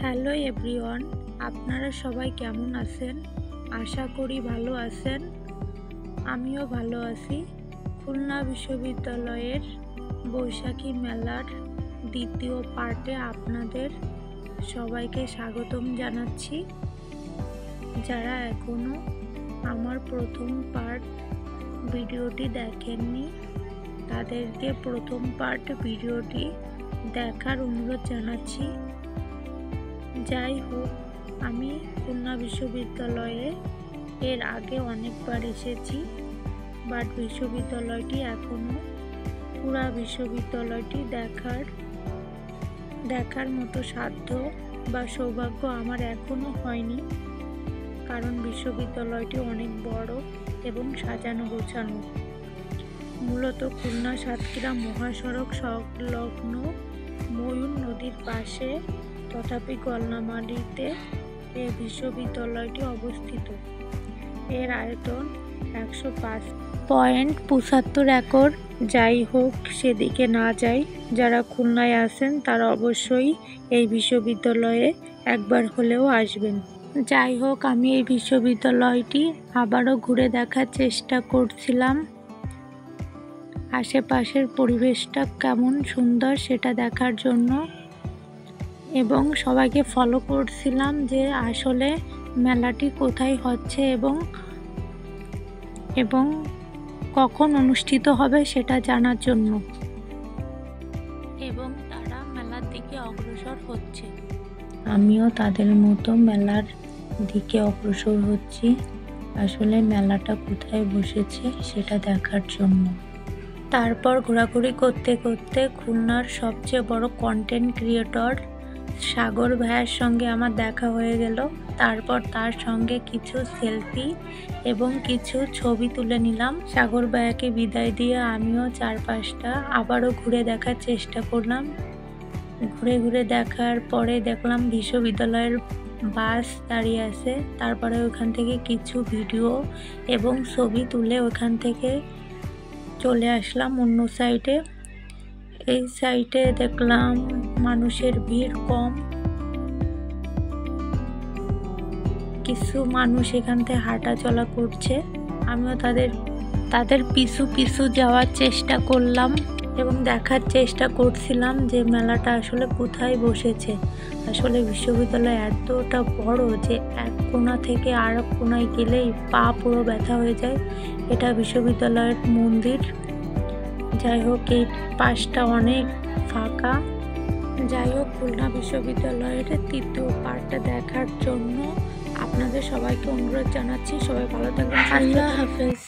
Hello everyone, আপনারা সবাই কেমন আছেন? আশা করি ভালো আছেন। আমিও ভালো আছি। খুলনা বিশ্ববিদ্যালয়ের বৈশাখী মেলার দ্বিতীয় পার্টে আপনাদের সবাইকে স্বাগতম জানাচ্ছি। যারা এখনও আমার প্রথম পার্ট ভিডিওটি দেখেননি তাদেরকে প্রথম পার্ট ভিডিওটি দেখার অনুরোধ জানাচ্ছি। যাই হোক, আমি খুলনা বিশ্ববিদ্যালয়ে এর আগে অনেকবার এসেছি, বাট বিশ্ববিদ্যালয়টি এখনও পুরা বিশ্ববিদ্যালয়টি দেখার মতো সাধ্য বা সৌভাগ্য আমার এখনও হয়নি, কারণ বিশ্ববিদ্যালয়টি অনেক বড় এবং সাজানো গোছানো। মূলত খুলনা সাতক্ষীরা মহাসড়ক সংলগ্ন ময়ূর নদীর পাশে তথাপি গলনামারীতে এই বিশ্ববিদ্যালয়টি অবস্থিত। এর আয়তন 105.75 একর। যাই হোক, সেদিকে না যাই, যারা খুলনায় আছেন তারা অবশ্যই এই বিশ্ববিদ্যালয়ে একবার হলেও আসবেন। যাই হোক, আমি এই বিশ্ববিদ্যালয়টি আবারও ঘুরে দেখার চেষ্টা করছিলাম। আশেপাশের পরিবেশটা কেমন সুন্দর সেটা দেখার জন্য, এবং সবাইকে ফলো করছিলাম যে আসলে মেলাটি কোথায় হচ্ছে এবং কখন অনুষ্ঠিত হবে সেটা জানার জন্য, এবং তারা মেলার দিকে অগ্রসর হচ্ছে। আমিও তাদের মতো মেলার দিকে অগ্রসর হচ্ছি, আসলে মেলাটা কোথায় বসেছে সেটা দেখার জন্য। তারপর ঘোরাঘুরি করতে করতে খুলনার সবচেয়ে বড় কন্টেন্ট ক্রিয়েটর সাগর ভাইয়ের সঙ্গে আমার দেখা হয়ে গেল। তারপর তার সঙ্গে কিছু সেলফি এবং কিছু ছবি তুলে নিলাম। সাগর ভাইয়াকে বিদায় দিয়ে আমিও চারপাশটা আবারও ঘুরে দেখার চেষ্টা করলাম। ঘুরে দেখার পরে দেখলাম বিশ্ববিদ্যালয়ের বাস দাঁড়িয়ে আছে। তারপরে ওখান থেকে কিছু ভিডিও এবং ছবি তুলে ওখান থেকে চলে আসলাম অন্য সাইডে। এই সাইডে দেখলাম মানুষের ভিড় কম, কিছু মানুষ এখান থেকে হাঁটা চলা করছে। আমিও তাদের পিছু যাওয়ার চেষ্টা করলাম এবং দেখার চেষ্টা করছিলাম যে মেলাটা আসলে কোথায় বসেছে। আসলে বিশ্ববিদ্যালয় এতটা বড় যে এক কোণা থেকে আর এক কোণায় গেলেই পা পুরো ব্যথা হয়ে যায়। এটা বিশ্ববিদ্যালয়ের মন্দির। যাই হোক, এই পাশটা অনেক ফাঁকা। যাই হোক, খুলনা বিশ্ববিদ্যালয়ের তৃতীয় পার্টটা দেখার জন্য আপনাদের সবাইকে অনুরোধ জানাচ্ছি। সবাই ভালো থাকবেন। আল্লাহ হাফেজ।